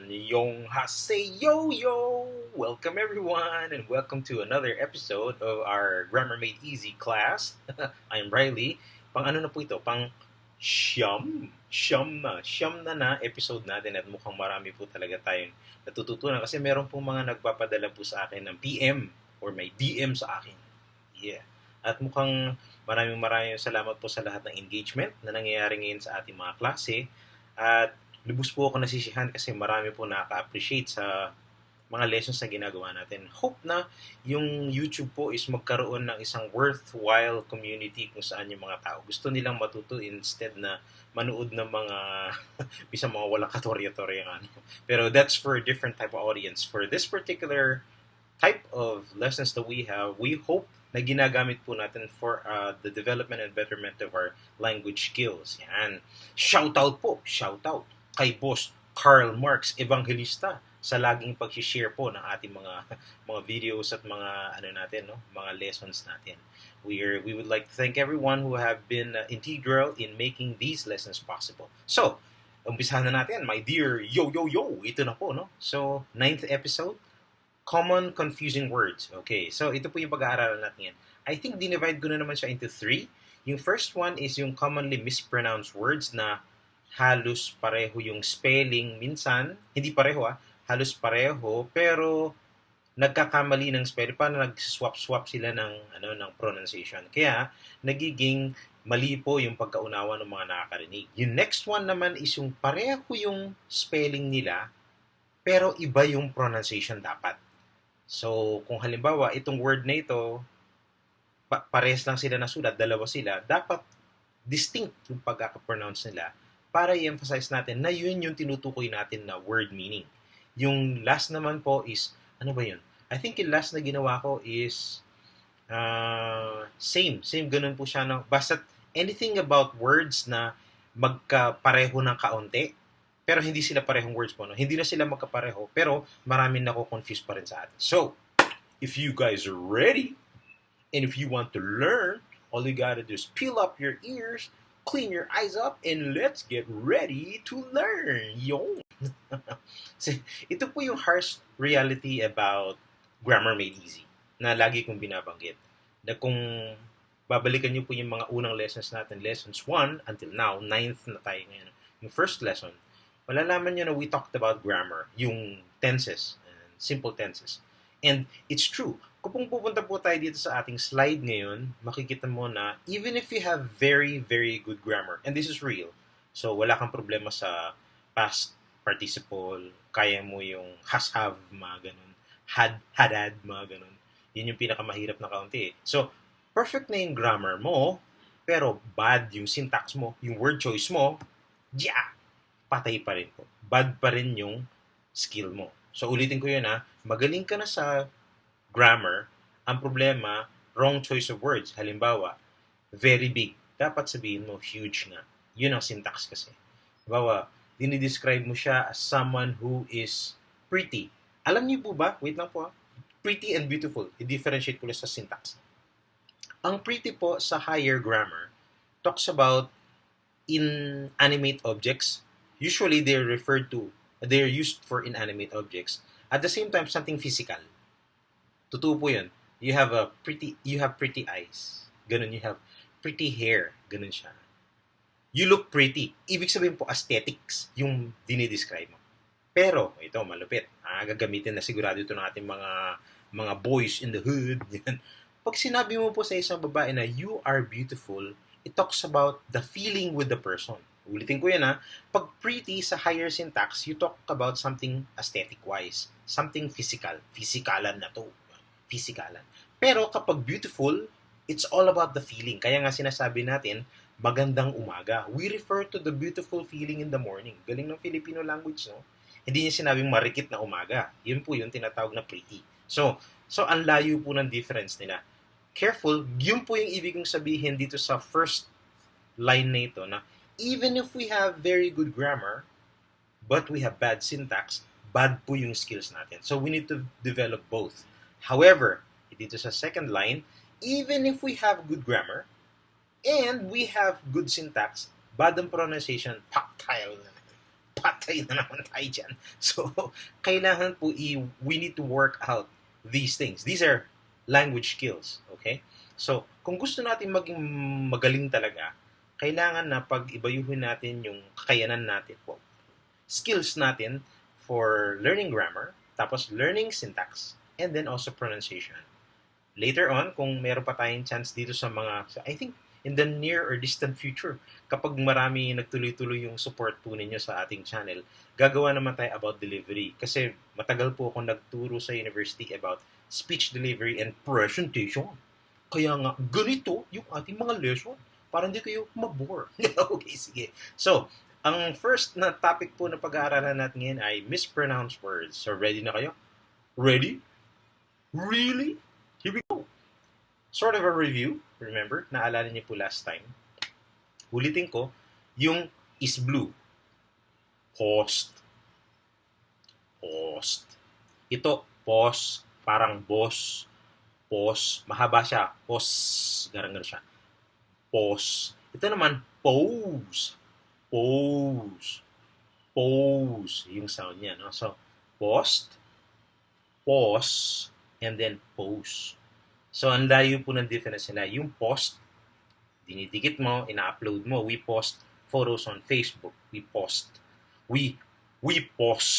Yung yo! Welcome everyone and welcome to another episode of our Grammar Made Easy class. I'm Riley. Pang ano na po ito? Pang siyam na episode natin at mukhang marami po talaga tayong natututunan kasi meron po mga nagpapadala po sa akin ng PM or may DM sa akin. Yeah. At mukhang maraming salamat po sa lahat ng engagement na nangyayari ngayon sa ating mga klase. At lubos po ako nasisihan kasi marami po nakaka-appreciate sa mga lessons na ginagawa natin. Hope na yung YouTube po is magkaroon ng isang worthwhile community kung saan yung mga tao gusto nilang matuto instead na manood ng mga bisa mga walang katorya-torya ano. Pero that's for a different type of audience. For this particular type of lessons that we have, we hope na ginagamit po natin for the development and betterment of our language skills. Yan. Shoutout kay Boss Karl Marx Evangelista sa laging pag-share po ng ating mga videos at mga mga lessons natin. We would like to thank everyone who have been integral in making these lessons possible. So, umpisahan na natin, my dear yo. Ito na po, no? So, 9th episode, common confusing words. Okay, so ito po yung pag-aaralan natin yan. I think dinivide ko na naman siya into 3. Yung first one is yung commonly mispronounced words na halos pareho yung spelling minsan. Hindi pareho halos pareho pero nagkakamali ng spelling. Paano nag-swap sila ng pronunciation. Kaya nagiging mali po yung pagkaunawa ng mga nakakarinig. Yung next one naman is yung pareho yung spelling nila pero iba yung pronunciation dapat. So, kung halimbawa, itong word na ito, pares lang sila nasulat, dalawa sila, dapat distinct yung pagkaka-pronounce nila para i-emphasize natin na yun yung tinutukoy natin na word meaning. Yung last naman po is, ano ba yun? I think yung last na ginawa ko is, same ganun po siya. No? Basta anything about words na magkapareho ng kaunti, pero hindi sila parehong words po. No? Hindi na sila magkapareho, pero maraming nako-confuse pa rin sa atin. So, if you guys are ready, and if you want to learn, all you gotta do is peel up your ears, clean your eyes up, and let's get ready to learn. Yo! Ito po yung harsh reality about Grammar Made Easy na lagi kong binabanggit. Na kung babalikan niyo po yung mga unang lessons natin, lessons 1 until now, 9th na tayo ngayon. Yung first lesson, malalaman nyo na we talked about grammar, yung tenses, simple tenses. And it's true. Kung pupunta po tayo dito sa ating slide ngayon, makikita mo na even if you have very, very good grammar, and this is real, so wala kang problema sa past participle, kaya mo yung has-have, mga ganun, had, mga ganun. Yun yung pinakamahirap na kaunti. So, perfect na yung grammar mo, pero bad yung syntax mo, yung word choice mo, patay pa rin po. Bad pa rin yung skill mo. So, ulitin ko yun magaling ka na sa grammar, ang problema, wrong choice of words. Halimbawa, very big. Dapat sabihin mo, huge nga. Yun ang syntax kasi. Halimbawa, dinidescribe mo siya as someone who is pretty. Alam niyo po ba? Wait lang po Pretty and beautiful. I-differentiate ko lang sa syntax. Ang pretty po sa higher grammar talks about inanimate objects. Usually, they're used for inanimate objects. At the same time, something physical. Totoo po yun. You have pretty eyes. Ganun, you have pretty hair. Ganun siya. You look pretty. Ibig sabihin po, aesthetics yung dinidescribe mo. Pero, ito, malupit. Gagamitin na sigurado ito ng ating mga boys in the hood. Yan. Pag sinabi mo po sa isang babae na you are beautiful, it talks about the feeling with the person. Ulitin ko yan Pag pretty sa higher syntax, you talk about something aesthetic-wise. Something physical. Physikalan na to. Physikalan. Pero kapag beautiful, it's all about the feeling. Kaya nga sinasabi natin, magandang umaga. We refer to the beautiful feeling in the morning. Galing ng Filipino language, no? Hindi niya sinabing marikit na umaga. Yun po yung tinatawag na pretty. So ang layo po ng difference nila. Careful, yun po yung ibig kong sabihin dito sa first line na ito na even if we have very good grammar, but we have bad syntax, bad po yung skills natin. So we need to develop both. However, dito sa second line, even if we have good grammar and we have good syntax, bad ang pronunciation, patay na naman tayo dyan. So, kailangan po we need to work out these things. These are language skills, okay? So, kung gusto natin maging magaling talaga, kailangan na pag-ibayuhin natin yung kakayanan natin po. Skills natin for learning grammar, tapos learning syntax, and then also pronunciation. Later on, kung meron pa tayong chance dito sa I think in the near or distant future, kapag marami nagtuloy-tuloy yung support po ninyo sa ating channel, gagawa naman tayo about delivery. Kasi matagal po ako nagturo sa university about speech delivery and presentation. Kaya nga, ganito yung ating mga lesson para hindi kayo mabore. Okay, sige. So, ang first na topic po na pag-aaralan natin ngayon ay mispronounced words. So, ready na kayo? Ready? Really? Here we go. Sort of a review. Remember, naalala niyo po last time. Ulitin ko, yung is blue. Post. Post. Ito, post. Parang boss. Post. Mahaba siya. Post. Garang-garang siya. Post. Ito naman, pose. Pose. Pose. Yung sound niya, no? So, post. Pause. And then pose. So, ang layo po ng difference nila. Yung post, dinidikit mo, ina-upload mo. We post photos on Facebook. We post. We post.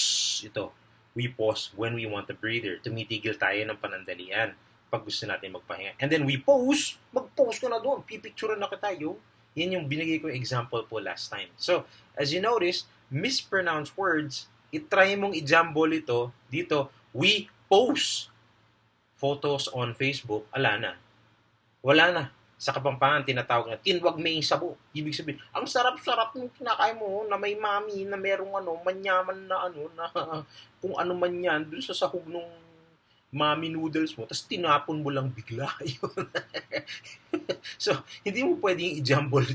Ito. We post when we want a breather. Tumitigil tayo ng panandalian pag gusto natin magpahinga. And then we pose. Mag-pose ka na doon. Pipicturean na kita yung. Yan yung binigay ko example po last time. So, as you notice, mispronounced words, itry mong i-jumble ito dito. We post photos on Facebook, ala na. Wala na. Sa Kapampangan, tinatawag na, tinwag may sabo. Ibig sabihin, ang sarap-sarap ng kinakain mo na may mami, na merong manyaman na na kung ano man yan, dun sa sahog ng mami noodles mo, tapos tinapon mo lang bigla. So, hindi mo pwedeng i-jumble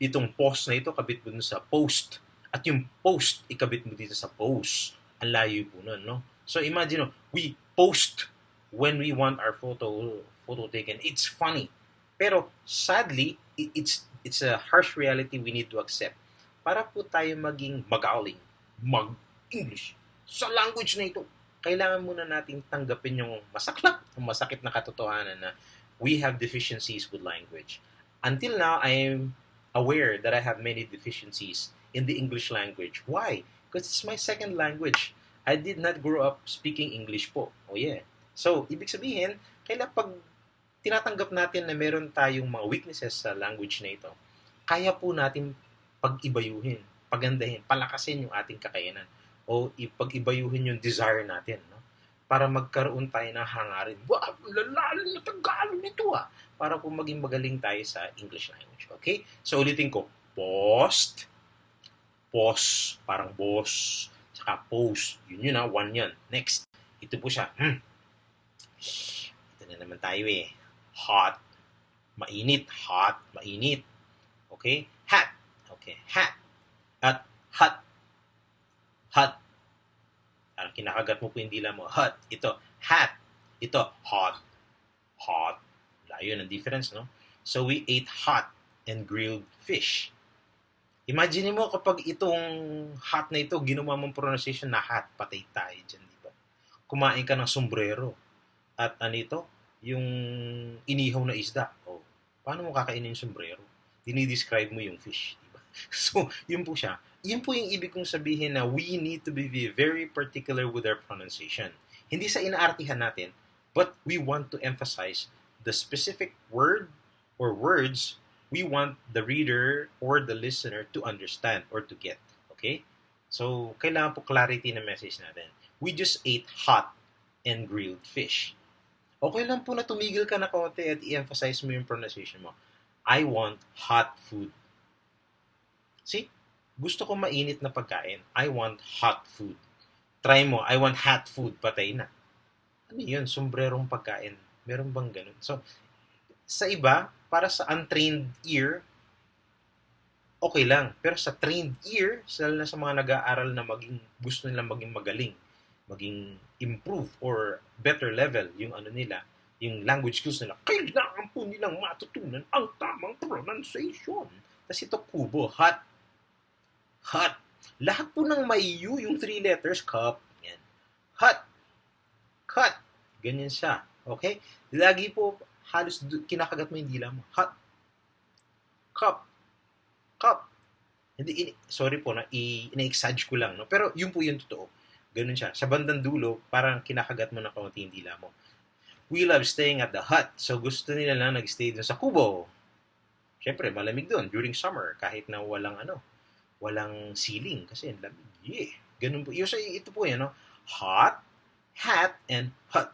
itong post na ito, kabit mo dun sa post. At yung post, ikabit mo dito sa post. Ang layo po nun, no? So, imagine, we post when we want our photo taken. It's funny. Pero sadly, it's a harsh reality we need to accept. Para po tayo maging magaling, mag-English sa language na ito, kailangan muna nating tanggapin yung masakit na katotohanan na we have deficiencies with language. Until now, I am aware that I have many deficiencies in the English language. Why? Because it's my second language. I did not grow up speaking English po. Oh yeah. So, ibig sabihin, kailan pag tinatanggap natin na meron tayong mga weaknesses sa language na ito, kaya po natin pag-ibayuhin, pagandahin, palakasin yung ating kakayanan o pag-ibayuhin yung desire natin, no? Para magkaroon tayo ng hangarin. Wow, lalalim na Tagalog nito para po maging magaling tayo sa English language. Okay? So, ulitin ko. Post, parang boss, saka post. Yun one yan. Next. Ito po siya. Ito na naman tayo Hot. Mainit. Hot. Mainit. Okay? Hat. Okay. Hat. At hot. Hot. Parang kinakagat mo po yung dila mo. Hot. Ito. Hat. Ito. Hot. Hot. Layo ng difference, no? So, we ate hot and grilled fish. Imagine mo kapag itong hot na ito, ginawa mong pronunciation na hot, patay tayo dyan, di ba? Kumain ka ng sombrero. At yung inihaw na isda. Oh, paano mo kakainin yung sombrero? Dinidescribe mo yung fish, di ba? So, yun po siya. Yun po yung ibig kong sabihin na we need to be very particular with our pronunciation. Hindi sa inaartihan natin, but we want to emphasize the specific word or words we want the reader or the listener to understand or to get. Okay? So, kailangan po clarity na message natin. We just ate hot and grilled fish. Okay lang po na tumigil ka na konti at i-emphasize mo yung pronunciation mo. I want hot food. See? Gusto ko mainit na pagkain. I want hot food. Try mo, I want hot food. Patay na. Ano yun? Sombrerong pagkain. Meron bang ganun? So, sa iba, para sa untrained ear, okay lang. Pero sa trained ear, lalo na sa mga nag-aaral na gusto nilang maging magaling, maging improve or better level yung yung language skills nila, kailangan po nilang matutunan ang tamang pronunciation. Tapos ito kubo, hot. Hot. Lahat po ng may U, yung 3 letters, cup, yan. Hot, cut, ganyan siya. Okay? Lagi po, halos kinakagat mo yung dila mo. Hot, cup, cup. Hindi, sorry po, ina-exage ko lang. No? Pero yun po yung totoo. Ganun siya. Sa bandang dulo, parang kinakagat mo ng kaunti yung dila mo. We love staying at the hut. So gusto nila lang nag-stay dun sa kubo. Siyempre, malamig doon during summer kahit na walang ceiling kasi ang lamig. Yeah. Ganun po. Ito po yan, no? Hot, hat, and hut.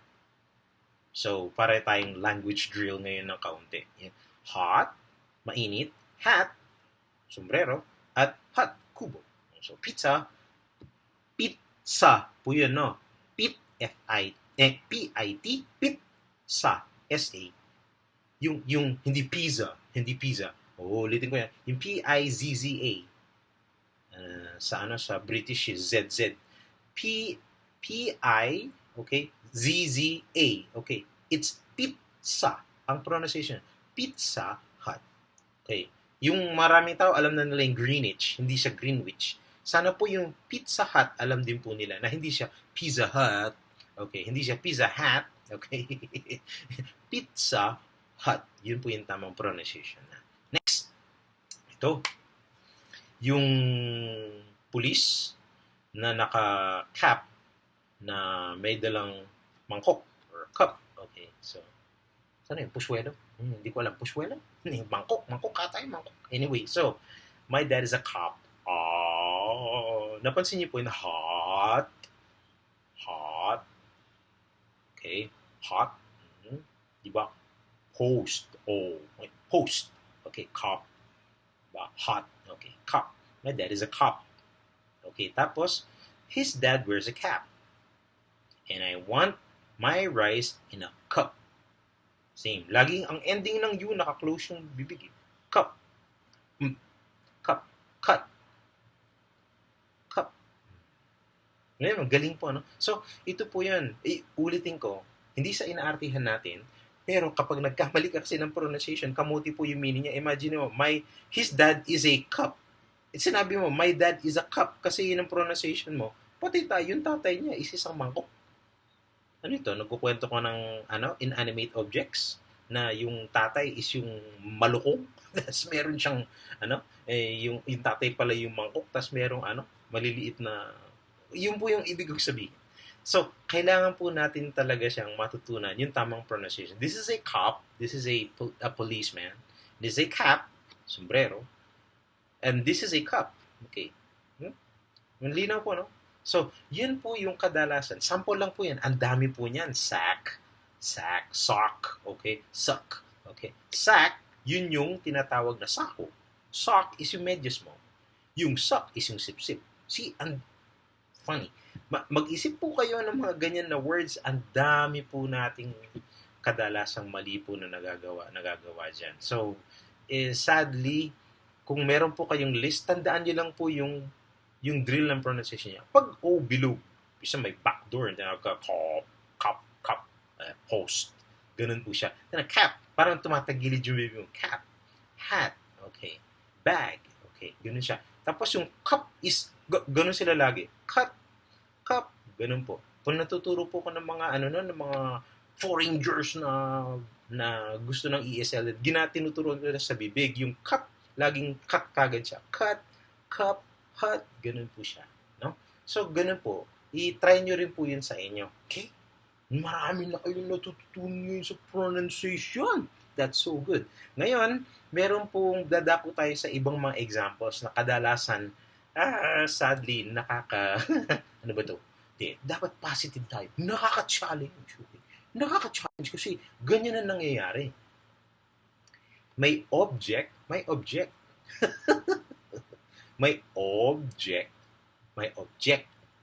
So, para tayong language drill ngayon ng kaunti. Yeah. Hot, mainit, hat, sombrero, at hut, kubo. So, pizza, pizza po yun, no? P-I-T, pizza, S-A. Yung hindi pizza. Ulitin ko yan. Yung P-I-Z-Z-A. Sa British is Z-Z. P-I, okay, Z-Z-A. Okay, it's pizza. Ang pronunciation, Pizza Hut. Okay, yung maraming tao alam na nila yung Greenwich, hindi siya Greenwich. Sana po yung Pizza Hut alam din po nila na hindi siya Pizza Hut. Okay, hindi siya Pizza Hat. Okay, Pizza Hut. Yun po yung tamang pronunciation. Next, ito. Yung police na naka-cap na may dalang mangkok or cup. Okay, so, sana yung pushwelo? Hindi ko alam, pushwelo? Mangkok ata yung mangkok. Anyway, so, my dad is a cop. Napansin niyo po yung hot. Okay, hot. Diba? Post. Post. Okay, cop. Diba? Hot. Okay, cop. My dad is a cop. Okay, tapos, his dad wears a cap. And I want my rice in a cup. Same. Laging ang ending ng U, naka-close yung bibig. Cup. Cup. Cut. Cup. Ngayon, galing po, ano? So, ito po yan. Ulitin ko, hindi sa inaartihan natin, pero kapag nagkamali ka kasi ng pronunciation, kamuti po yung meaning niya. Imagine mo, his dad is a cup. Sinabi mo, my dad is a cup kasi yun ang pronunciation mo. Pati tayo, yung tatay niya is isang mangkok. Ano ito? Nagkukwento ko ng inanimate objects na yung tatay is yung malukong. Tapos meron siyang, yung tatay pala yung mangkok. Tapos merong, maliliit na, yun po yung ibig kong sabihin. So, kailangan po natin talaga siyang matutunan yung tamang pronunciation. This is a cop. This is a policeman. This is a cap, sombrero. And this is a cup. Okay. Malinaw po, no? So, yun po yung kadalasan. Sample lang po yan. Ang dami po niyan. Sack, sock, okay? Suck, okay? Sack, yun yung tinatawag na sako. Sock is yung medyas mo. Yung suck is yung sip-sip. See, funny. Mag-isip po kayo ng mga ganyan na words. Ang dami po nating kadalasang mali po na nagagawa dyan. So, sadly, kung meron po kayong list, tandaan nyo lang po yung drill ng pronunciation niya. Pag O below, isa may backdoor, cup, post. Ganun po siya. Then cap, parang tumatagilid yung baby mo. Cap, hat, okay. Bag, okay. Ganun siya. Tapos yung cup is, ganun sila lagi. Cut, cup, ganun po. Kung natuturo po ko ng mga, ng mga foreigners na gusto ng ESL, tinuturo nila sa bibig. Yung cup, laging cut kagad siya. Cut, cup, hot, ganun po siya. No? So, ganun po. I-try nyo rin po yun sa inyo. Okay? Marami na kayong natututunan ngayon sa pronunciation. That's so good. Ngayon, meron pong dadako tayo sa ibang mga examples na kadalasan, sadly, ano ba to? Dapat positive tayo. Nakaka-challenge. Nakaka-challenge kasi ganyan na nangyayari. May object. May object.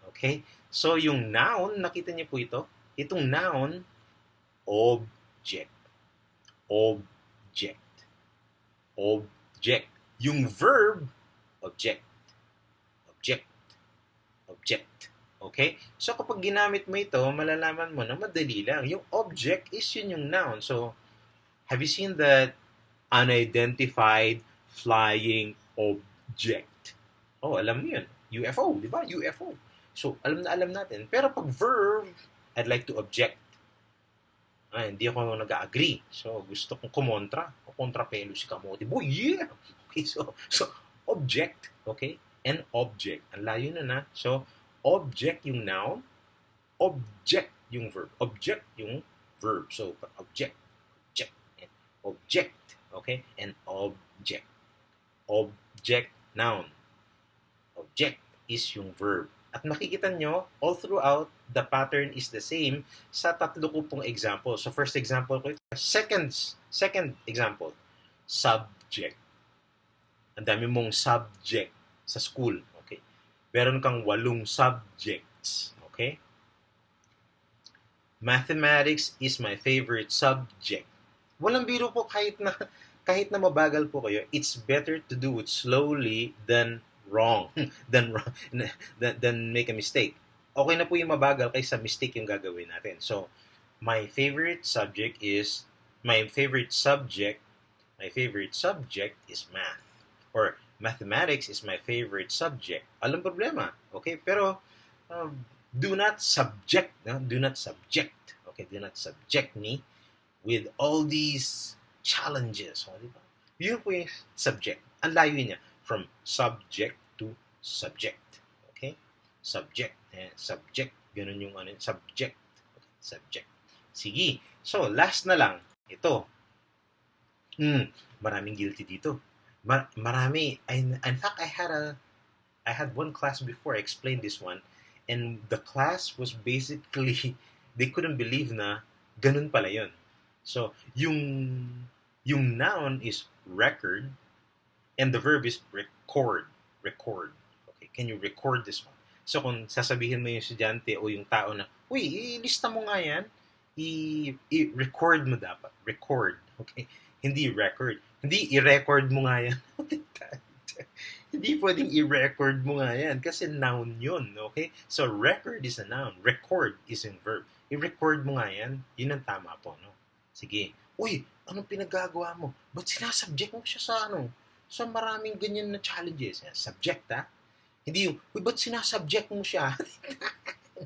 Okay? So, yung noun, nakita niyo po ito? Itong noun, object. Yung verb, object. Okay? So, kapag ginamit mo ito, malalaman mo na madali lang. Yung object is yun yung noun. So, have you seen that unidentified flying object? Oh, alam mo yun. UFO, di ba? UFO. So, alam na alam natin. Pero pag verb, I'd like to object. Hindi ako nag-agree. So, gusto kong kumontra. O kontrapelo si kamote. Boy, yeah! Okay, so object, okay? And object. Ang layo na. So, object yung noun, object yung verb. Object yung verb. So, object, and object, okay? And object. Object, noun. Object is yung verb. At makikita nyo, all throughout, the pattern is the same sa tatlo ko pong example. So, first example ko, second example, subject. Ang dami mong subject sa school, okay? Meron kang 8 subjects, okay? Mathematics is my favorite subject. Walang biro po kahit na mabagal po kayo, it's better to do it slowly than wrong than make a mistake. Okay na po yung mabagal kaysa mistake yung gagawin natin. So, my favorite subject is math. Or mathematics is my favorite subject. Alam problema, okay? Pero do not subject, okay? Do not subject me with all these challenges. Diba? Yun po yung subject. Ang layo niya from subject to subject. Okay? Subject. Subject. Ganun yung subject. Okay. Subject. Sige. So, last na lang. Ito. Maraming guilty dito. Marami. In fact, I had one class before I explained this one, and the class was basically, they couldn't believe na ganun pala yun. So, yung noun is record, and the verb is record. Okay, can you record this one? So, kung sasabihin mo yung estudyante o yung tao na, uy, ilista mo nga yan, i-record mo dapat. Record. Okay? Hindi record. Hindi i-record mo nga yan. Hindi pwedeng i-record mo nga yan kasi noun yun. Okay? So, record is a noun. Record is a verb. I-record mo nga yan. Yun ang tama po. No? Sige. Uy, anong pinagagawa mo? Ba't sinasubject mo siya sa maraming ganyan na challenges? Subject, ha? Hindi yung, uy, ba't sinasubject mo siya?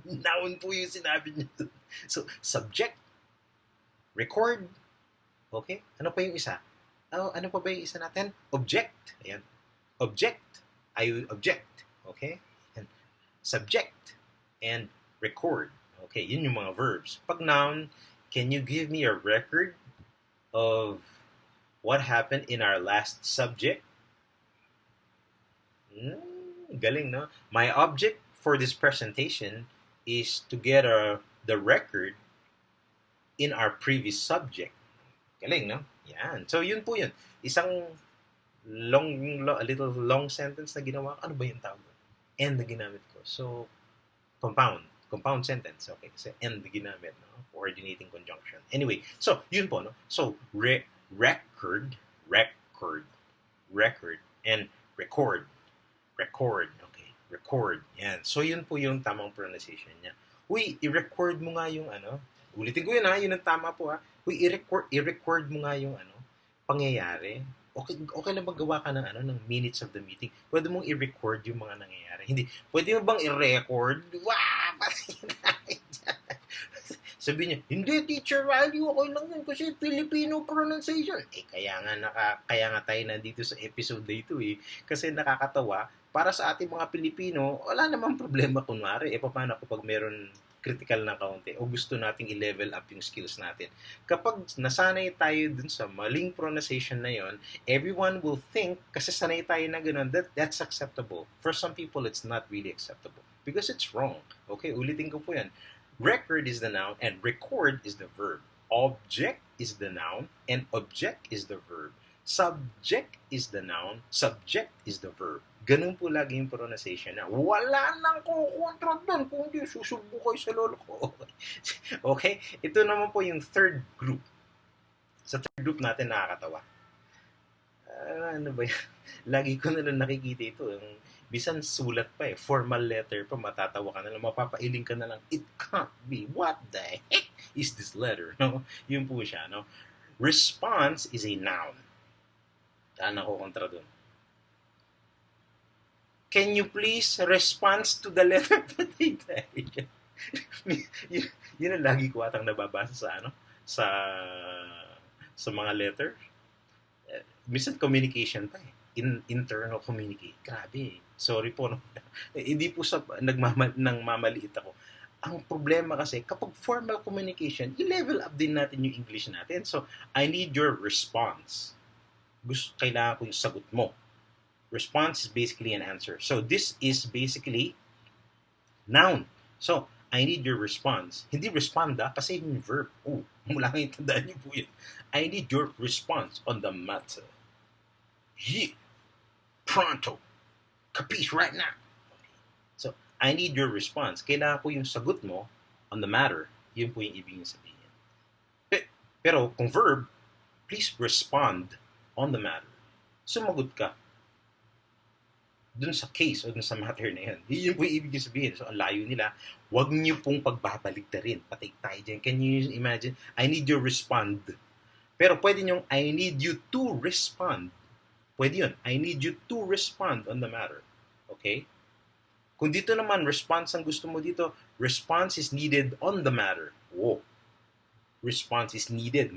Noun po yung sinabi niya. So, subject, record, okay? Ano pa yung isa? Ano pa ba yung isa natin? Object. Ayan. Object. I object. Okay? And subject and record. Okay, yun yung mga verbs. Pag noun, can you give me a record of what happened in our last subject? Galing, no? My object for this presentation is to get the record in our previous subject. Galing, no? Yan. So, yun po yun. Isang a little long sentence na ginawa. Ano ba yung tawag? And na ginamit ko. So, compound sentence. Okay, kasi and na ginamit, no? Coordinating conjunction. Anyway, so, yun po, no? So, record, and record. Okay, record. Yan. So, yun po yung tamang pronunciation niya. Uy, i-record mo nga yung ulitin ko yun ha, yun ang tama po ha. Uy, i-record mo nga yung pangyayari. Okay na bang gawa ka ng minutes of the meeting? Pwede mong i-record yung mga nangyayari. Hindi, pwede mo bang i-record? Wow! Sabi niya, hindi teacher value, okay lang yun kasi Filipino pronunciation. Kaya nga tayo nandito sa episode na ito kasi nakakatawa. Para sa ating mga Pilipino, wala namang problema kunwari. Paano kapag meron critical na kaunti o gusto nating i-level up yung skills natin. Kapag nasanay tayo dun sa maling pronunciation na yon, everyone will think, kasi sanay tayo na ganun, that's acceptable. For some people, it's not really acceptable because it's wrong. Okay, ulitin ko po yan. Record is the noun and record is the verb. Object is the noun and object is the verb. Subject is the noun, subject is the verb. Ganun po lagi yung pronunciation na wala nang kukontra doon kung di susubo kayo sa lolo ko. Okay? Ito naman po yung third group. Sa third group natin nakakatawa. Ano ba yan? Lagi ko na lang nakikita ito. Yung bisan sulat pa formal letter pa, matatawa ka na lang, mapapailing ka na lang, it can't be. What the heck is this letter? No? Yun po siya. No? Response is a noun. Saan ako kontra doon? Can you please respond to the letter that yun, yun ang lagi ko atang nababasa sa sa mga letter. Minsan communication pa eh. Internal communicate. Grabe. Sorry po. No? Hindi po sa nang mamaliit ako. Ang problema kasi, kapag formal communication, i-level up din natin yung English natin. So, I need your response. Kailangan ko yung sagot mo. Response is basically an answer. So, this is basically noun. So, I need your response. Hindi respond kasi yung verb. Oh, mula ngayon tandaan niyo po yun. I need your response on the matter. Yeah. Pronto. Capiche right now. So, I need your response. Kailangan ko yung sagot mo on the matter. Yun po yung ibig sabihin. Pero kung verb, please respond on the matter. Sumagot ka dun sa case o dun sa matter na yan. Yun po yung ibig sabihin. So, ang layo nila, huwag niyo pong pagbabaligtarin. Patay tayo dyan. Can you imagine? I need you respond. Pero pwede nyo, I need you to respond. Pwede yun. I need you to respond on the matter. Okay? Kung dito naman, response ang gusto mo dito, response is needed on the matter. Whoa. Response is needed.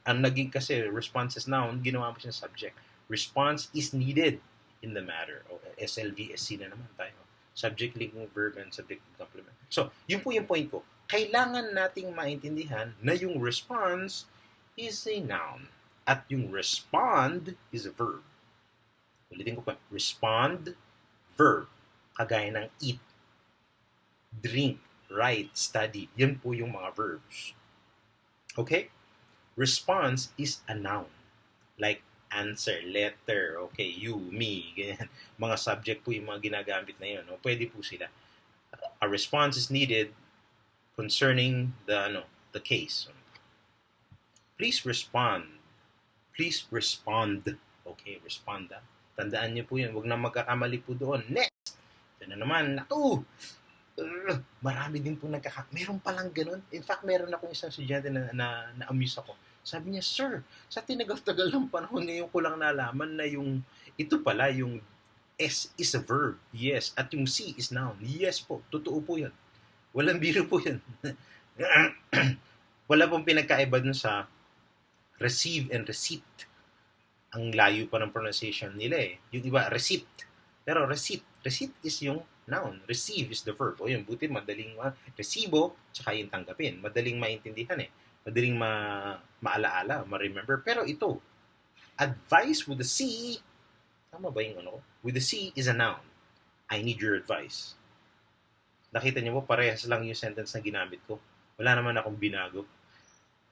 Ang naging kasi, response is noun, ginawa mo siyang subject. Response is needed in the matter. Okay. SLVSC na naman tayo. Subject, linking, verb, and subject complement. So, yun po yung point ko. Kailangan nating maintindihan na yung response is a noun. At yung respond is a verb. Ulitin ko pa. Respond, verb. Kagaya ng eat, drink, write, study. Yan po yung mga verbs. Okay? Response is a noun. Like answer, letter, okay, you, me, ganyan. Mga subject po yung mga ginagamit na yun. No? Pwede po sila. A response is needed concerning the case. Please respond. Please respond. Okay, respond. Tandaan niyo po yun. Huwag na magkakamali po doon. Next! Ito na naman, marami din po meron palang ganun. In fact, meron akong isang estudyante na-amuse ako. Sabi niya, sir, sa tinagal-tagal ng panahon ngayon ko lang nalaman na ito pala, yung S is a verb. Yes. At yung C is noun. Yes po. Totoo po yan. Walang biro po yan. Wala pong pinagkaiba dun sa receive and receipt. Ang layo pa ng pronunciation nila eh. Yung iba, receipt. Pero receipt is yung noun. Receive is the verb. O yun, buti madaling resibo, tsaka yung tanggapin. Madaling maintindihan eh. Madaling maalaala, ma-remember. Pero ito, advice with the C, tama ba yung with the C is a noun. I need your advice. Nakita niyo po, parehas lang yung sentence na ginamit ko. Wala naman akong binago.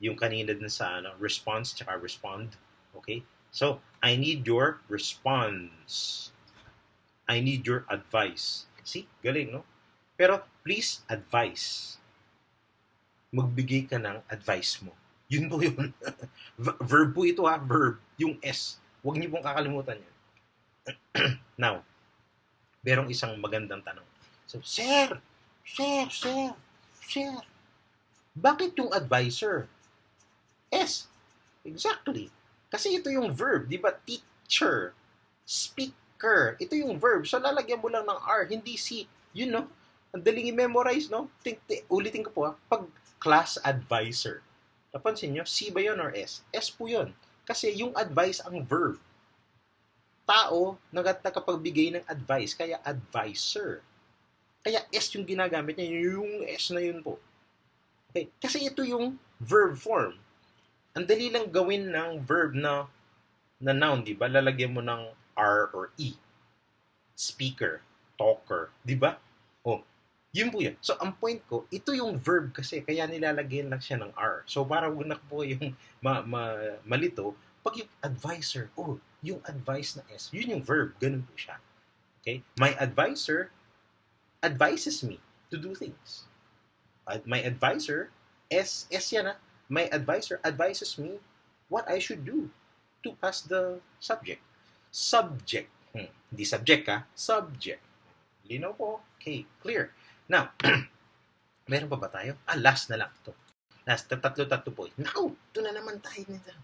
Yung kanina dun sa response tsaka respond. Okay? So, I need your response. I need your advice. See? Galing, no? Pero, please advise. Magbigay ka ng advice mo. Yun po yun. Verb po ito ha, verb. Yung S. Huwag niyo pong kakalimutan yan. Now, merong isang magandang tanong. So, Sir, bakit yung advisor? S. Exactly. Kasi ito yung verb, di ba? Teacher, speaker. Ito yung verb. So, lalagyan mo lang ng R, hindi C. You know? Ang daling i-memorize, no? Ulitin ko po ha. Pag class advisor, napansin nyo, C ba yun or S? S po yun. Kasi yung advice ang verb. Tao, nakapagbigay ng advice, kaya advisor. Kaya S yung ginagamit niya, yung S na yun po. Okay? Kasi ito yung verb form. Ang dali lang gawin ng verb na noun, di ba? Lalagyan mo ng R or E. Speaker, talker, di ba? Oh, yun po yun. So, ang point ko, ito yung verb kasi, kaya nilalagyan lang siya ng R. So, para huwag na po yung malito, pag yung advisor, yung advice na S, yun yung verb, ganun po siya. Okay? My advisor advises me to do things. My advisor, S yan my advisor advises me what I should do to pass the subject. Subject. Hindi subject subject. Linaw po. Okay, clear. Now, meron pa ba tayo? Last na lang ito. Last, tatlo po. Now, ito na naman tayo nito.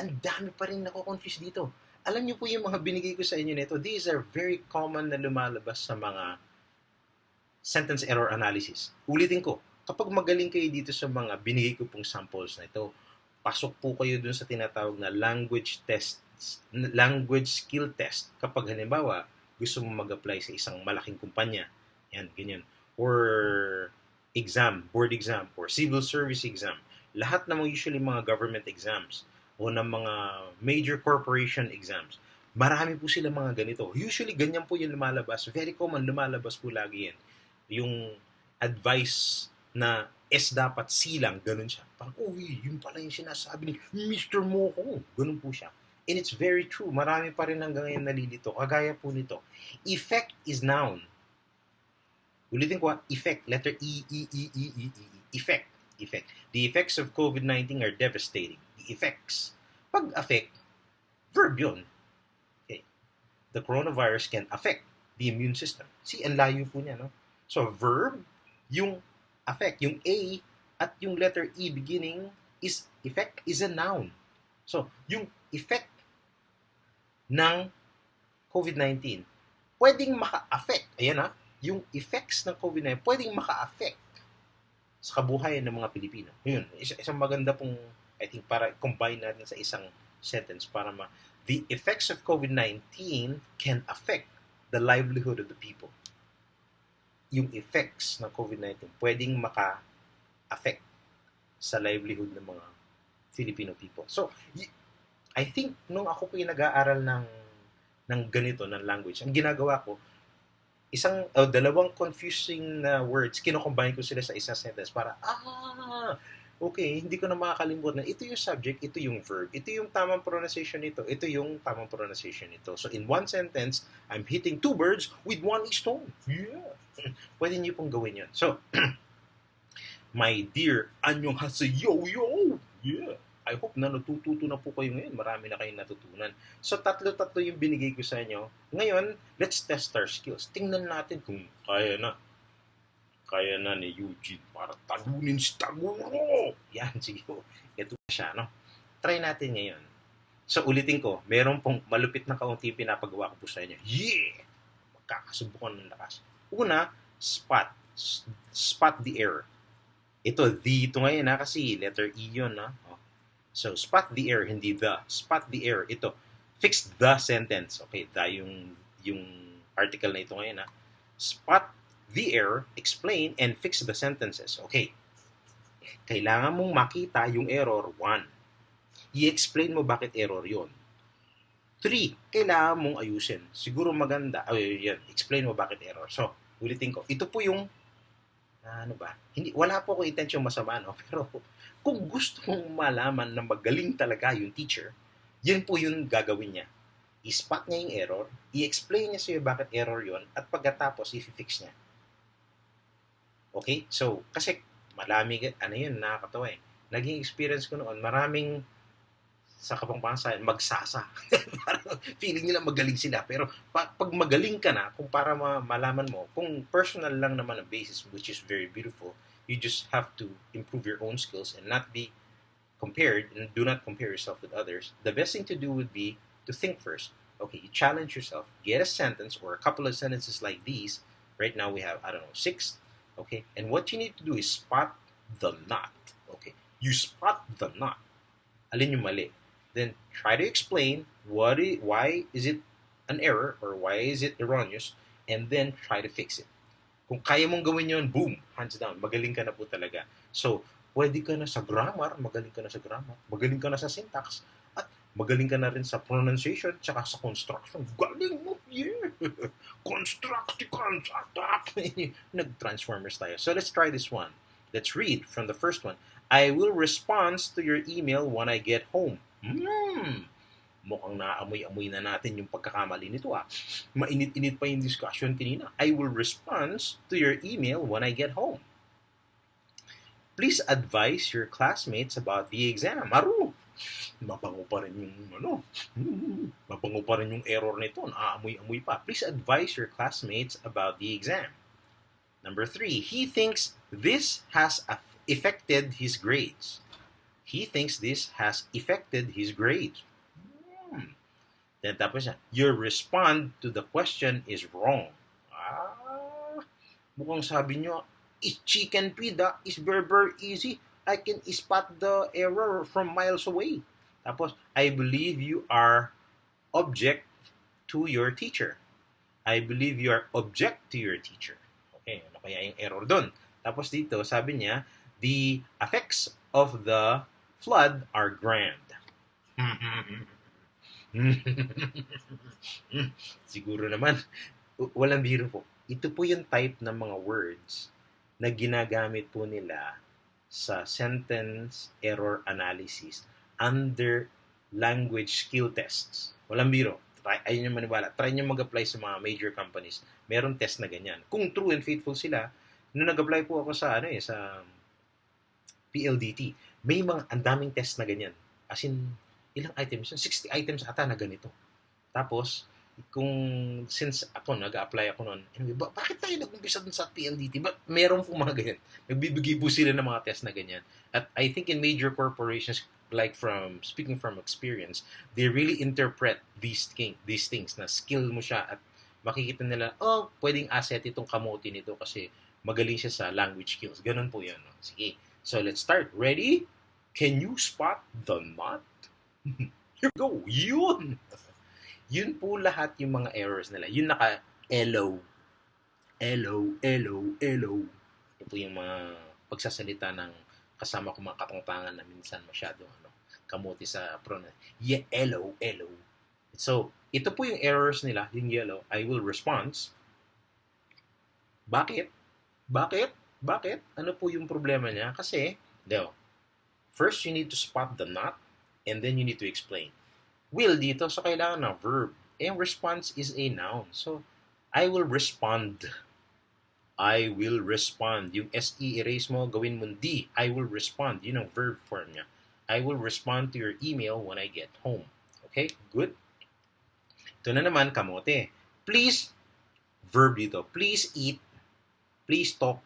Ang dami pa rin nako-confuse dito. Alam niyo po yung mga binigay ko sa inyo nito, these are very common na lumalabas sa mga sentence error analysis. Ulitin ko, kapag magaling kayo dito sa mga binigay ko pong samples na ito, pasok po kayo dun sa tinatawag na language skill test. Kapag halimbawa, gusto mo mag-apply sa isang malaking kumpanya, yan, ganyan, or exam, board exam, or civil service exam, lahat ng usually mga government exams, o ng mga major corporation exams, marami po sila mga ganito. Usually, ganyan po yung lumalabas. Very common, lumalabas po lagi yan. Yung advice na S dapat C lang, ganun siya. Parang, uy, yun pala yung sinasabi ni Mr. Moko. Ganun po siya. And it's very true. Marami pa rin hanggang ngayon nalilito. Kagaya po nito. Effect is noun. Ulitin ko effect. Letter E, E, E, E, E, E. Effect. Effect. The effects of COVID-19 are devastating. The effects. Pag-affect, verb yun. Okay. The coronavirus can affect the immune system. See, ang layo po niya, no? So, verb, yung affect, yung A at yung letter E beginning is effect is a noun. So, yung effect ng COVID-19 pwedeng maka-affect. Ayan ha, yung effects ng COVID-19 pwedeng maka-affect sa kabuhayan ng mga Pilipino. Yun, isang maganda pong, I think, para combine natin sa isang sentence para the effects of COVID-19 can affect the livelihood of the people. Yung effects ng COVID-19 pwedeng maka-affect sa livelihood ng mga Filipino people. So, I think nung ako po yung nag-aaral ng ganito, ng language, ang ginagawa ko, dalawang confusing na words, kinocombine ko sila sa isang sentence para, okay, hindi ko na makakalimutan na ito yung subject, ito yung verb, ito yung tamang pronunciation nito, ito yung tamang pronunciation nito. So, in one sentence, I'm hitting two birds with one stone. Yeah. Pwede niyo pong gawin yun. So, my dear, anyong hasayo-yo. Yeah. I hope na natututo na po kayo ngayon. Marami na kayong natutunan. So, tatlo-tatlo yung binigay ko sa inyo. Ngayon, let's test our skills. Tingnan natin kung kaya na. Kaya na ni Eugene para talunin si Taguro. Yan, sige po. Ito na siya, no? Try natin ngayon. So, ulitin ko. Meron pong malupit na kaunti pinapagawa ko po sa inyo. Yeah! Magkakasubukan ng lakas. Una, spot. Spot the error. Ito ngayon na kasi letter E yun, na. So, spot the error, hindi the. Spot the error. Ito, fix the sentence. Okay, yung article na ito ngayon, ha. Spot the error, explain, and fix the sentences. Okay. Kailangan mong makita yung error, 1. I-explain mo bakit error yon. 3, kailangan mong ayusin. Siguro maganda. Yan, explain mo bakit error. So, ulitin ko. Ito po yung wala po akong intention masama, no? Pero kung gusto mong malaman na magaling talaga yung teacher, yan po yung gagawin niya. I-spot niya yung error, i-explain niya sa'yo bakit error yon, at pagkatapos, i-fix niya. Okay? So, kasi nakakatawa eh. Naging experience ko noon, maraming sa Kapampangan magsasa. Parang feeling nila magaling sila. Pero pag magaling ka na, kung para malaman mo, kung personal lang naman ang basis, which is very beautiful, you just have to improve your own skills and not be compared, and do not compare yourself with others. The best thing to do would be to think first. Okay, you challenge yourself. Get a sentence or a couple of sentences like these. Right now we have, 6. Okay, and what you need to do is spot the not. Okay, you spot the not. Alin yung mali? Then try to explain why is it an error or why is it erroneous, and then try to fix it. Kung kaya mong gawin yun, boom, hands down, magaling ka na po talaga. So, pwede ka na sa grammar, magaling ka na sa grammar, magaling ka na sa syntax, at magaling ka na rin sa pronunciation, tsaka sa construction. Galing mo, yeah! Constructicons, attack! Nag-transformers tayo. So, let's try this one. Let's read from the first one. I will respond to your email when I get home. Mukhang naamoy-amoy na natin yung pagkakamali nito, Mainit-init pa yung discussion kanina. I will respond to your email when I get home. Please advise your classmates about the exam. Mabango pa rin yung error nito. Naamoy-amoy pa. Please advise your classmates about the exam. Number 3, he thinks this has affected his grades. He thinks this has affected his grades. Then tapos na, your respond to the question is wrong. Mukhang sabi nyo, is chicken pida is very easy. I can spot the error from miles away. Tapos, I believe you are object to your teacher. I believe you are object to your teacher. Okay, ano kaya yung error dun? Tapos dito, sabi niya, the effects of the flood are grand. Siguro naman, walang biro po. Ito po yung type ng mga words na ginagamit po nila sa sentence error analysis under language skill tests. Walang biro. Ayun yung maniwala. Try nyo mag-apply sa mga major companies. Meron test na ganyan. Kung true and faithful sila, nung nag-apply po ako sa sa PLDT, may mga andaming test na ganyan. As in, ilang items? 60 items ata na ganito. Tapos, since ako, nag-apply ako noon, anyway, bakit tayo nag-umpisa dun sa PLDT? Meron po mga ganyan. Nagbibigay po sila ng mga test na ganyan. At I think in major corporations, like speaking from experience, they really interpret these things na skill mo siya at makikita nila, pwedeng asset itong kamote nito kasi magaling siya sa language skills. Ganun po yan. No? Sige. So, let's start. Ready? Can you spot the knot? Here we go. Yun! Yun po lahat yung mga errors nila. Yun naka-elo. Elo. Yun po yung mga pagsasalita ng kasama ko mga katangtangan na minsan masyado kamuti sa pronoun. Yeah, elo. So, ito po yung errors nila, yung yellow. I will respond. Bakit? Ano po yung problema niya? Kasi, first you need to spot the knot and then you need to explain. Will dito, so kailangan ng verb. And response is a noun. So, I will respond. Yung SE erase mo, gawin mo D. I will respond. Yun ang verb form niya. I will respond to your email when I get home. Okay? Good? Ito na naman, kamote. Please, verb dito. Please eat. Please talk.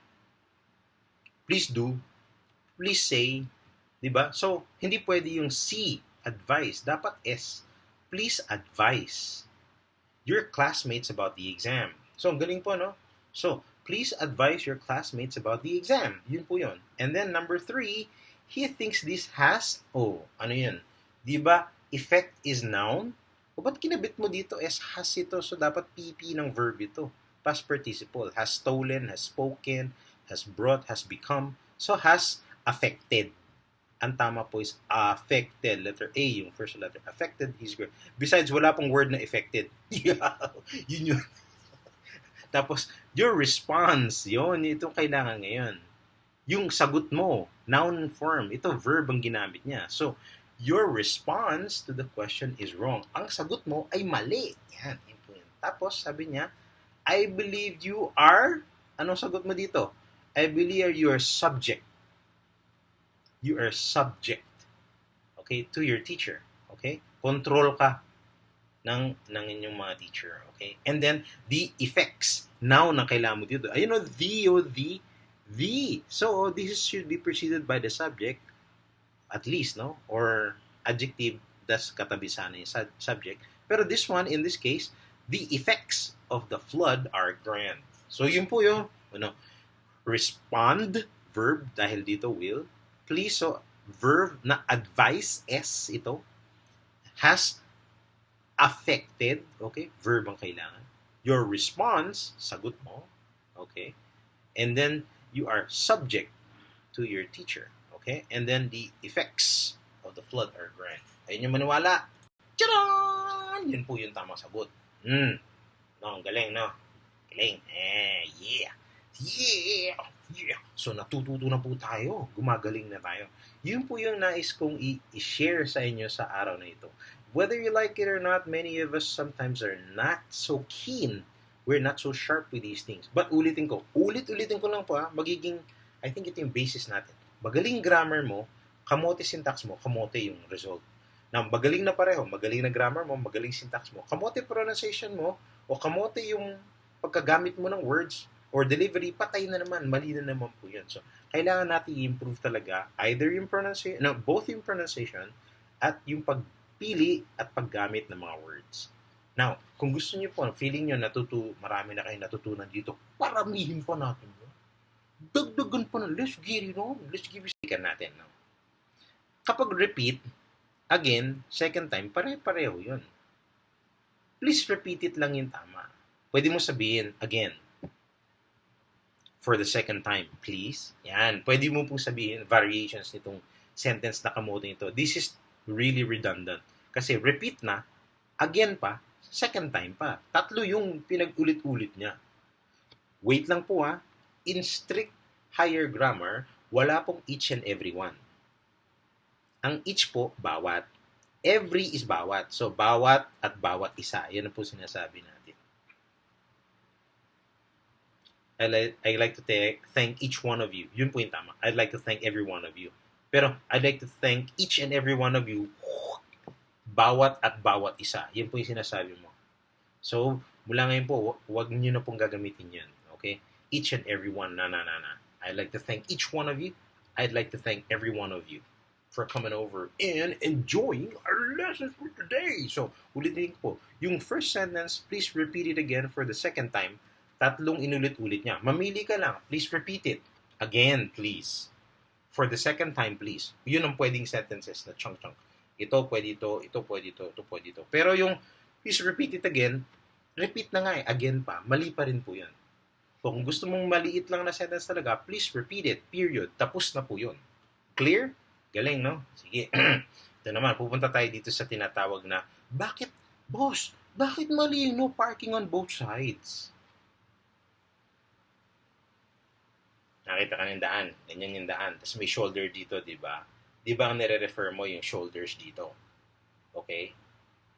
Please do. Please say. Diba? So, hindi pwede yung C, advice. Dapat S. Please advise your classmates about the exam. So, ang galing po, no? So, please advise your classmates about the exam. Yun po yun. And then, number 3, he thinks this has, ano yun? Diba, effect is noun? O ba't kinabit mo dito has ito? So, dapat PP ng verb ito. Past participle. Has stolen, has spoken, has brought, has become. So, has affected. Ang tama po is affected. Letter A, yung first letter. Affected, he's great. Besides, wala pong word na affected. Yun. Tapos, your response, itong kailangan ngayon. Yung sagot mo, noun form, ito verb ang ginamit niya. So, your response to the question is wrong. Ang sagot mo ay mali. Yan, yun po yun. Tapos, sabi niya, I believe you are, anong sagot mo dito? I believe you are subject. You are subject, okay, to your teacher, okay? Control ka ng inyong mga teacher, okay? And then, the effects, now na kailangan mo dito. Ayun o, the. So, this should be preceded by the subject, at least, no? Or adjective, that's katabi sana yung subject. Pero this one, in this case, the effects of the flood are grand. So, yun po yung, respond, verb, dahil dito will, please, so, verb na advice, S ito, has affected, okay, verb ang kailangan. Your response, sagot mo, okay, and then you are subject to your teacher, okay, and then the effects of the flood are grand. Ayun yung maniwala. Tcharan! Yun po yung tamang sagot. No, ang galing, no? Galing. Yeah. So, natututo na po tayo. Gumagaling na tayo. Yun po yung nais kong i-share sa inyo sa araw na ito. Whether you like it or not, many of us sometimes are not so keen. We're not so sharp with these things. But ulitin ko lang po magiging, I think ito yung basis natin. Magaling grammar mo, kamote syntax mo, kamote yung result. Na magaling na pareho, magaling na grammar mo, magaling syntax mo, kamote pronunciation mo, o kamote yung pagkagamit mo ng words, or delivery, patay na naman, mali na naman po yun. So, kailangan natin i-improve talaga either yung pronunciation, both yung pronunciation at yung pagpili at paggamit ng mga words. Now, kung gusto niyo po, feeling niyo marami na kayo natutunan dito, paramihin pa natin. No? Dagdagan pa na, let's get it on. Let's give it natin. No? Kapag repeat, again, second time, pare-pareho yun. Please repeat it lang yung tama. Pwede mo sabihin, again, for the second time, please. Yan. Pwede mo pong sabihin, variations nitong sentence na kamote nito. This is really redundant. Kasi repeat na, again pa, second time pa. Tatlo yung pinag-ulit-ulit niya. Wait lang po ha. In strict higher grammar, wala pong each and every one. Ang each po, bawat. Every is bawat. So, bawat at bawat isa. Yan po sinasabi natin. I like to thank each one of you. Yun po yung tama. I'd like to thank every one of you. Pero, I'd like to thank each and every one of you. Bawat at bawat isa. Yan po yung sinasabi mo. So, mula ngayon po, huwag niyo na pong gagamitin yan. Okay? Each and every one. Na. I'd like to thank each one of you. I'd like to thank every one of you for coming over and enjoying our lessons for today. So, ulitin ko po. Yung first sentence, please repeat it again for the second time. Tatlong inulit-ulit niya. Mamili ka lang. Please repeat it. Again, please. For the second time, please. Yun ang pwedeng sentences na chunk-chunk. Ito, pwede ito, ito, pwede ito, ito, pwede ito. Pero yung, please repeat it again, repeat na nga eh, again pa. Mali pa rin po yan. So, kung gusto mong maliit lang na sentence talaga, please repeat it, period. Tapos na po yun. Clear? Galing, no? Sige. Ito naman, pupunta tayo dito sa tinatawag na, bakit, boss, bakit mali no parking on both sides? Nakita ka ng daan. Ganyan yung daan. Tapos may shoulder dito, di ba? Di ba ang nire-refer mo yung shoulders dito? Okay?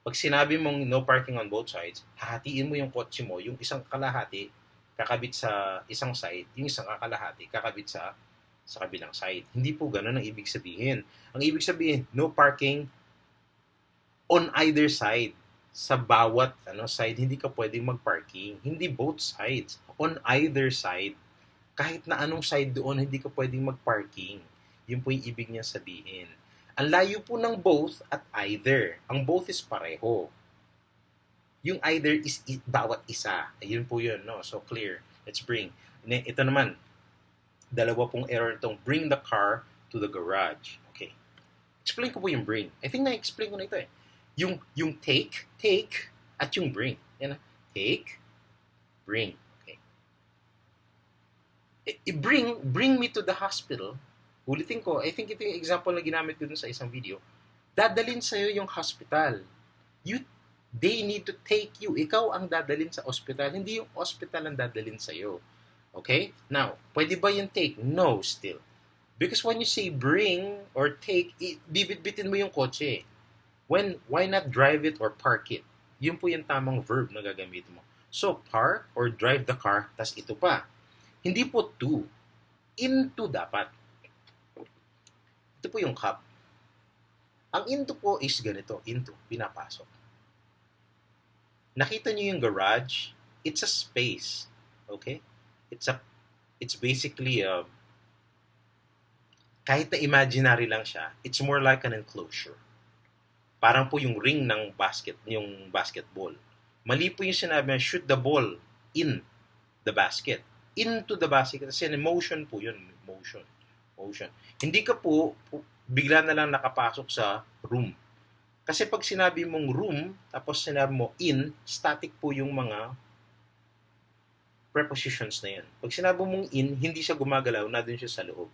Pag sinabi mong no parking on both sides, hahatiin mo yung kotse mo, yung isang kalahati, kakabit sa isang side, yung isang kalahati, kakabit sa kabilang side. Hindi po ganun ang ibig sabihin. Ang ibig sabihin, no parking on either side. Sa bawat side, hindi ka pwedeng mag-parking. Hindi both sides. On either side. Kahit na anong side doon, hindi ka pwedeng mag-parking. Yun po yung ibig niya sabihin. Ang layo po ng both at either. Ang both is pareho. Yung either is bawat isa. Ayun po yun, no? So, clear. Let's bring. Ito naman, dalawa pong error itong bring the car to the garage. Okay. Explain ko po yung bring. I think na-explain ko na ito eh. Yung take, at yung bring. Yan na. Take, bring. Okay. Bring me to the hospital. Ulitin ko, I think ito yung example na ginamit ko dun sa isang video. Dadalin sa'yo yung hospital. They need to take you. Ikaw ang dadalin sa hospital. Hindi yung hospital ang dadalin sa'yo. Okay? Now, pwede ba yung take? No, still. Because when you say bring or take, bibit-bitin mo yung kotse. Why not drive it or park it? Yun po yung tamang verb na gagamitin mo. So, park or drive the car, tas ito pa. Hindi po to. Into dapat. Ito po yung cup. Ang into po is ganito. Into. Pinapasok. Nakita niyo yung garage? It's a space. Okay? It's basically kahit na imaginary lang siya, it's more like an enclosure. Parang po yung ring ng yung basketball. Mali po yung sinabi na shoot the ball in the basket. Into the basket. Kasi motion po yun. Motion. Hindi ka po bigla na lang nakapasok sa room. Kasi pag sinabi mong room, tapos sinabi mo in, static po yung mga prepositions na yan. Pag sinabi mong in, hindi siya gumagalaw, na dun siya sa loob.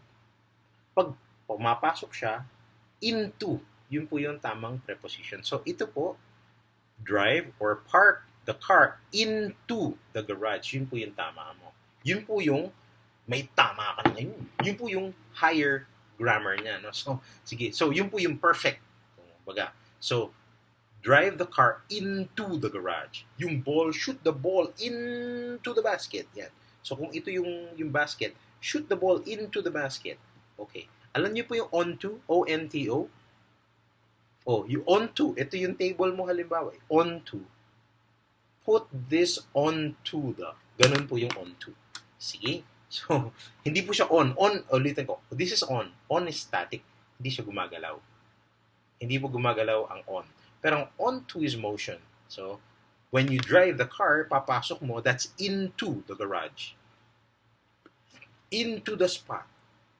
Pag pumapasok siya, into, yun po yung tamang preposition. So, ito po, drive or park the car into the garage. Yun po yung tama mo. Yun po yung may tama ka na ngayon. Yun po yung higher grammar niya. No? So, sige. So, yun po yung perfect. Baga. So, drive the car into the garage. Yung ball, shoot the ball into the basket. Yan. So, kung ito yung basket, shoot the ball into the basket. Okay. Alam niyo po yung onto, O-N-T-O? Oh, yung onto, ito yung table mo halimbawa. Onto. Put this onto the. Ganun po yung onto. Sige. So, hindi po siya on. On, ulitin ko. This is on. On is static. Hindi siya gumagalaw. Hindi po gumagalaw ang on. Pero ang onto is motion. So, when you drive the car, papasok mo, that's into the garage. Into the spot.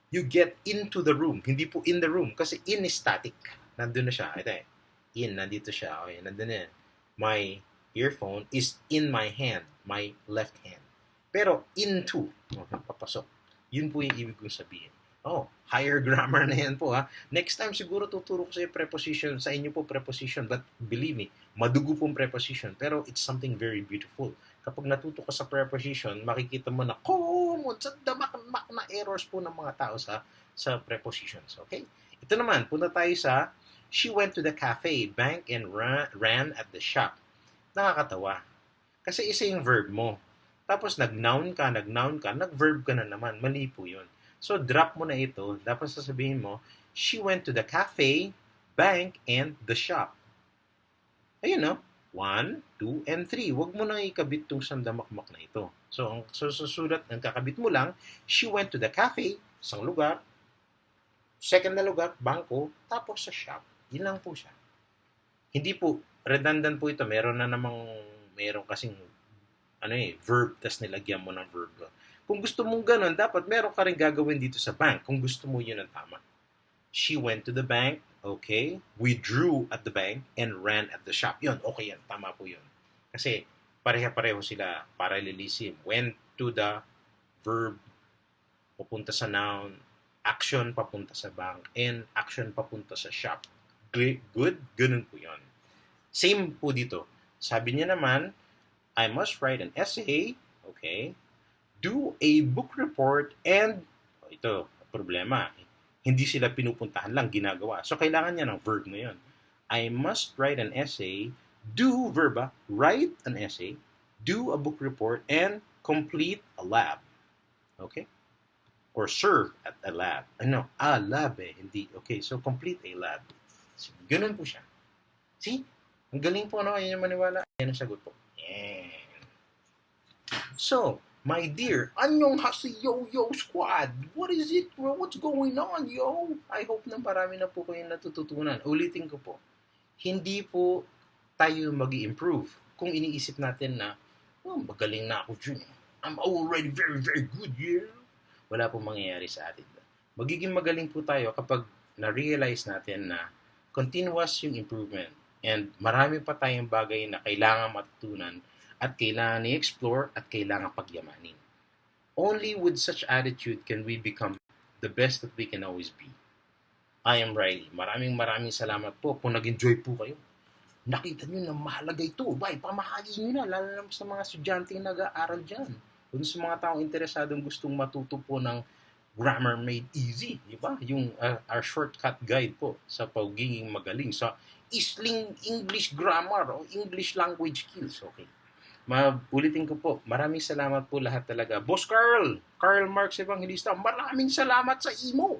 You get into the room. Hindi po in the room. Kasi in is static. Nandun na siya. Ito in, nandito siya. Okay, nandun na. My earphone is in my hand. My left hand. Pero into, papasok. Yun po yung ibig kong sabihin. Oh, higher grammar na yan po ha. Next time siguro tuturo ko sa preposition, sa inyo po preposition, but believe me, madugo pong preposition, pero it's something very beautiful. Kapag natuto ka sa preposition, makikita mo na common sa damak-mak na errors po ng mga tao sa prepositions. Okay? Ito naman, punta tayo sa she went to the cafe, bank, and ran at the shop. Nakakatawa. Kasi isa yung verb mo. Tapos nag-noun ka, nag-verb ka na naman. Mali po yun. So, drop mo na ito. Dapat sasabihin mo, she went to the cafe, bank, and the shop. Ayun, no? 1, 2, and 3. Huwag mo na ikabit itong sandamakmak na ito. So, ang susulat, ang kakabit mo lang, she went to the cafe, isang lugar, second na lugar, bangko, tapos sa shop. Yun lang po siya. Hindi po, redundant po ito. Meron kasing verb, tas nilagyan mo ng verb. Kung gusto mong ganun, dapat meron ka rin gagawin dito sa bank. Kung gusto mo yun ang tama. She went to the bank, okay. We drew at the bank and ran at the shop. Yun, okay yan. Tama po yun. Kasi pareha-pareho sila, parallelism. Went to the verb, papunta sa noun, action papunta sa bank, and action papunta sa shop. Good? Ganun po yun. Same po dito. Sabi niya naman, I must write an essay, okay, do a book report, and ito, problema. Hindi sila pinupuntahan lang, ginagawa. So, kailangan niya ng verb ngayon. I must write an essay, do, verb, write an essay, do a book report, and complete a lab. Okay? Or serve at a lab. Ano? Lab hindi. Okay, so complete a lab. So, ganun po siya. See? Ang galing po, no? Ayan yung maniwala. Ayan ang sagot po. Yeah. So, my dear, anyong hasi yo-yo squad. What is it, bro? What's going on, yo? I hope na marami na po kayong natututunan. Ulitin ko po. Hindi po tayo mag-i-improve kung iniisip natin na, magaling na ako dyan. I'm already very, very good, yeah. Wala pong mangyayari sa atin. Magiging magaling po tayo kapag na-realize natin na continuous yung improvement. And marami pa tayong bagay na kailangan matutunan at kailangan i-explore at kailangan pagyamanin. Only with such attitude can we become the best that we can always be. I am Riley. Maraming salamat po kung nag-enjoy po kayo. Nakita nyo na mahalaga ito. Pamahagi nyo na, lalo na sa mga estudyante na nag-aaral dyan. Kung sa mga taong interesadong gustong matuto po ng grammar made easy, di ba? Yung our shortcut guide po sa pagiging magaling sa English grammar o English language skills. Okay. Ulitin ko po, maraming salamat po lahat talaga. Boss Karl Marx Evangelista, maraming salamat sa imo.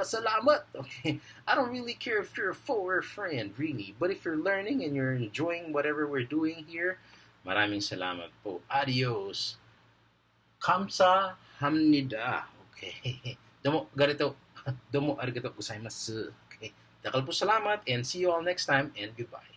Salamat. Okay. I don't really care if you're a foe or a friend, really. But if you're learning and you're enjoying whatever we're doing here, maraming salamat po. Adios. Kamsa hamnida. Okay. Domo arigatou gozaimasu. Okay. Dakal po salamat and see you all next time and goodbye.